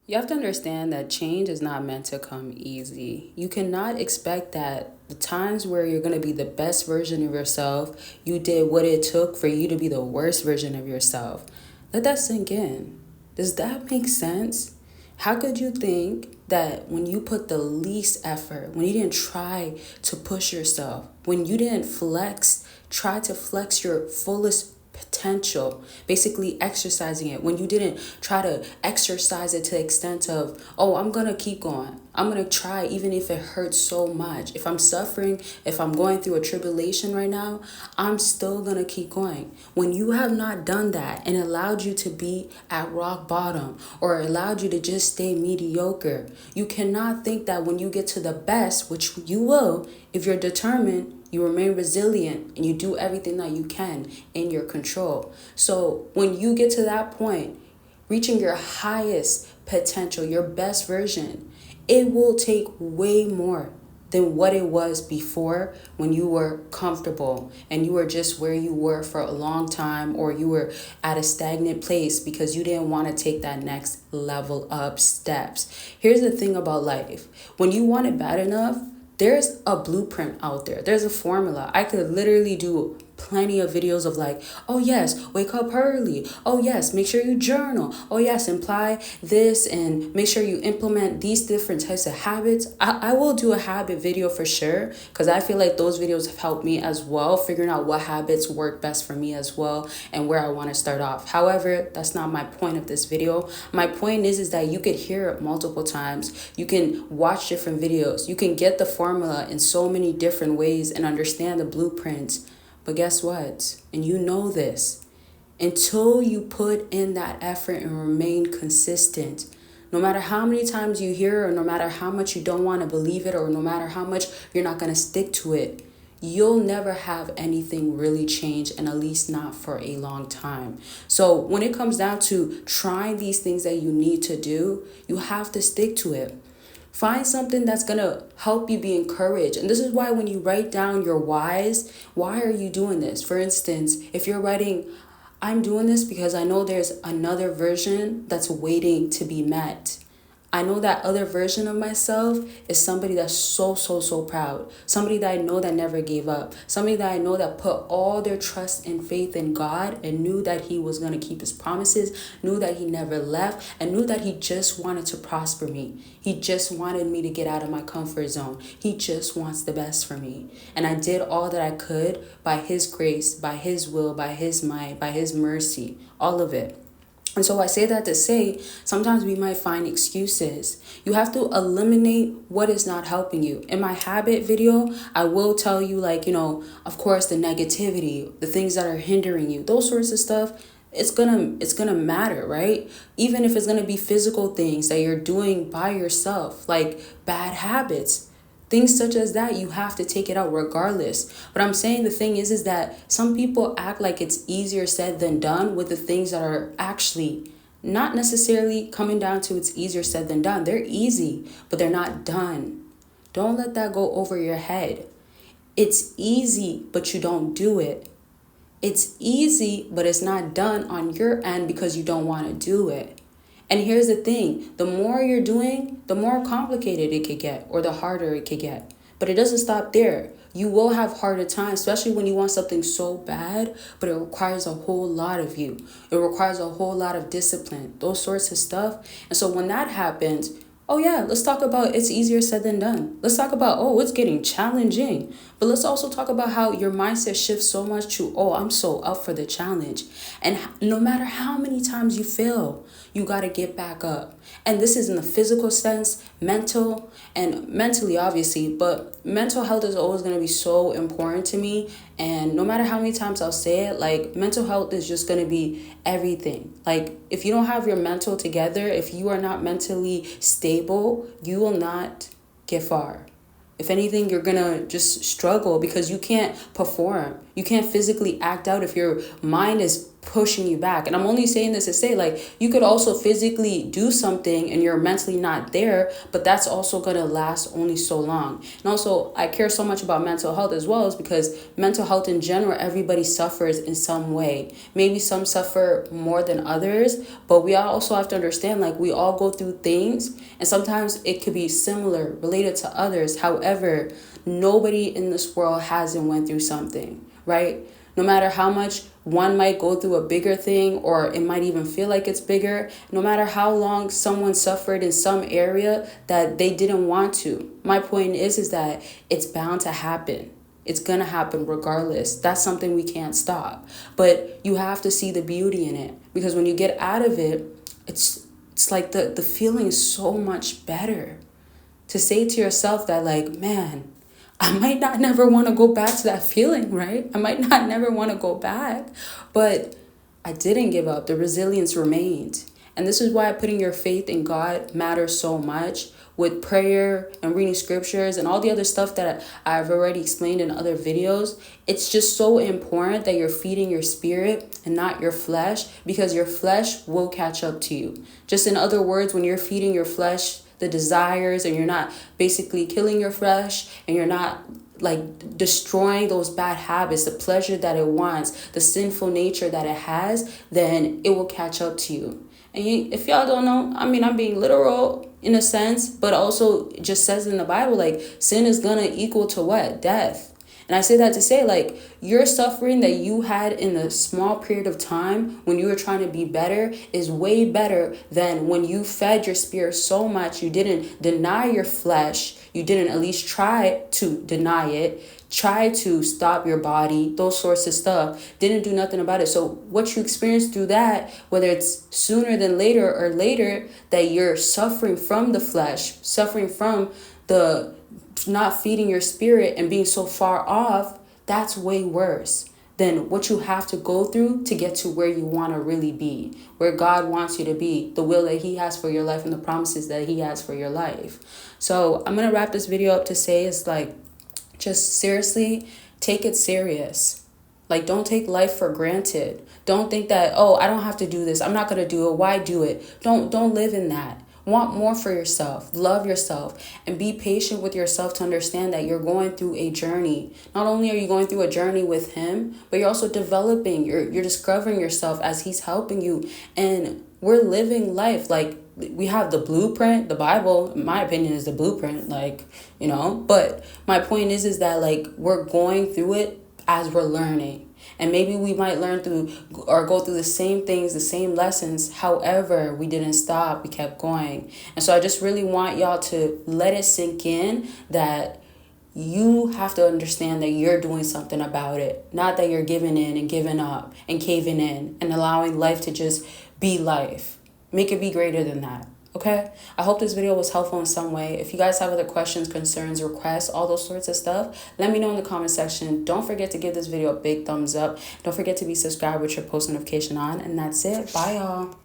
You have to understand that change is not meant to come easy. You cannot expect that the times where you're going to be the best version of yourself, you did what it took for you to be the worst version of yourself. Let that sink in. Does that make sense? How could you think that when you put the least effort, when you didn't try to push yourself, when you didn't try to flex your fullest potential, basically exercising it, when you didn't try to exercise it to the extent of, oh, I'm gonna keep going, I'm gonna try even if it hurts so much, if I'm suffering, if I'm going through a tribulation right now, I'm still gonna keep going. When you have not done that and allowed you to be at rock bottom or allowed you to just stay mediocre, you cannot think that when you get to the best, which you will if you're determined, you remain resilient and you do everything that you can in your control. So when you get to that point, reaching your highest potential, your best version, it will take way more than what it was before when you were comfortable and you were just where you were for a long time, or you were at a stagnant place because you didn't want to take that next level up steps. Here's the thing about life. When you want it bad enough, there's a blueprint out there. There's a formula. I could literally do plenty of videos of like, oh yes, wake up early. Oh yes, make sure you journal. Oh yes, imply this and make sure you implement these different types of habits. I will do a habit video for sure, because I feel like those videos have helped me as well, figuring out what habits work best for me as well and where I want to start off. However, that's not my point of this video. My point is that you could hear it multiple times. You can watch different videos. You can get the formula in so many different ways and understand the blueprints. But guess what? And you know this. Until you put in that effort and remain consistent, no matter how many times you hear, or no matter how much you don't want to believe it, or no matter how much you're not going to stick to it, you'll never have anything really change, and at least not for a long time. So when it comes down to trying these things that you need to do, you have to stick to it. Find something that's going to help you be encouraged. And this is why when you write down your whys, why are you doing this? For instance, if you're writing, I'm doing this because I know there's another version that's waiting to be met. I know that other version of myself is somebody that's so proud. Somebody that I know that never gave up. Somebody that I know that put all their trust and faith in God and knew that he was going to keep his promises, knew that he never left, and knew that he just wanted to prosper me. He just wanted me to get out of my comfort zone. He just wants the best for me. And I did all that I could by his grace, by his will, by his might, by his mercy, all of it. And so I say that to say, sometimes we might find excuses. You have to eliminate what is not helping you. In my habit video, I will tell you, like, of course, the negativity, the things that are hindering you, those sorts of stuff, it's gonna matter, right? Even if it's gonna be physical things that you're doing by yourself, like bad habits. Things such as that, you have to take it out regardless. But I'm saying the thing is that some people act like it's easier said than done with the things that are actually not necessarily coming down to it's easier said than done. They're easy, but they're not done. Don't let that go over your head. It's easy, but you don't do it. It's easy, but it's not done on your end because you don't want to do it. And here's the thing, the more you're doing, the more complicated it could get, or the harder it could get. But it doesn't stop there. You will have harder times, especially when you want something so bad, but it requires a whole lot of you. It requires a whole lot of discipline, those sorts of stuff. And so when that happens, oh yeah, let's talk about it's easier said than done. Let's talk about, oh, it's getting challenging. But let's also talk about how your mindset shifts so much to, oh, I'm so up for the challenge. And no matter how many times you fail, you got to get back up. And this is in the physical sense, mental, and mentally, obviously, but mental health is always going to be so important to me. And no matter how many times I'll say it, like, mental health is just going to be everything. Like, if you don't have your mental together, if you are not mentally stable, you will not get far. If anything, you're going to just struggle because you can't perform. You can't physically act out if your mind is pushing you back. And I'm only saying this to say, like, you could also physically do something and you're mentally not there, but that's also going to last only so long. And also, I care so much about mental health as well, is because mental health in general, everybody suffers in some way. Maybe some suffer more than others, but we also have to understand, like, we all go through things, and sometimes it could be similar, related to others. However, nobody in this world hasn't went through something, right? No matter how much one might go through a bigger thing, or it might even feel like it's bigger, no matter how long someone suffered in some area that they didn't want to. My point is that it's bound to happen. It's going to happen regardless. That's something we can't stop. But you have to see the beauty in it, because when you get out of it, it's like the feeling is so much better. To say to yourself that, like, man, I might not never want to go back to that feeling, right? I might not never want to go back, but I didn't give up. The resilience remained. And this is why putting your faith in God matters so much, with prayer and reading scriptures and all the other stuff that I've already explained in other videos. It's just so important that you're feeding your spirit and not your flesh, because your flesh will catch up to you. Just in other words, when you're feeding your flesh the desires, and you're not basically killing your flesh, and you're not like destroying those bad habits, the pleasure that it wants, the sinful nature that it has, then it will catch up to you. And if y'all don't know, I mean, I'm being literal in a sense, but also it just says in the Bible, like, sin is gonna equal to what? Death. And I say that to say, like, your suffering that you had in a small period of time when you were trying to be better is way better than when you fed your spirit so much you didn't deny your flesh. You didn't at least try to deny it, try to stop your body, those sorts of stuff. Didn't do nothing about it. So what you experience through that, whether it's sooner than later or later, that you're suffering from the flesh, suffering from the not feeding your spirit and being so far off, that's way worse than what you have to go through to get to where you want to really be, where God wants you to be, the will that he has for your life and the promises that he has for your life. So I'm going to wrap this video up to say, it's like, just seriously take it serious. Like, don't take life for granted. Don't think that, oh, I don't have to do this, I'm not going to do it, why do it? Don't live in that. Want more for yourself, love yourself, and be patient with yourself to understand that you're going through a journey. Not only are you going through a journey with him, but you're also developing, you're discovering yourself as he's helping you. And we're living life. Like, we have the blueprint. The Bible, in my opinion, is the blueprint, like, you know, but my point is that, like, we're going through it as we're learning. And maybe we might learn through or go through the same things, the same lessons. However, we didn't stop. We kept going. And so I just really want y'all to let it sink in that you have to understand that you're doing something about it. Not that you're giving in and giving up and caving in and allowing life to just be life. Make it be greater than that. Okay, I hope this video was helpful in some way. If you guys have other questions, concerns, requests, all those sorts of stuff, let me know in the comment section. Don't forget to give this video a big thumbs up. Don't forget to be subscribed with your post notification on. And that's it. Bye, y'all.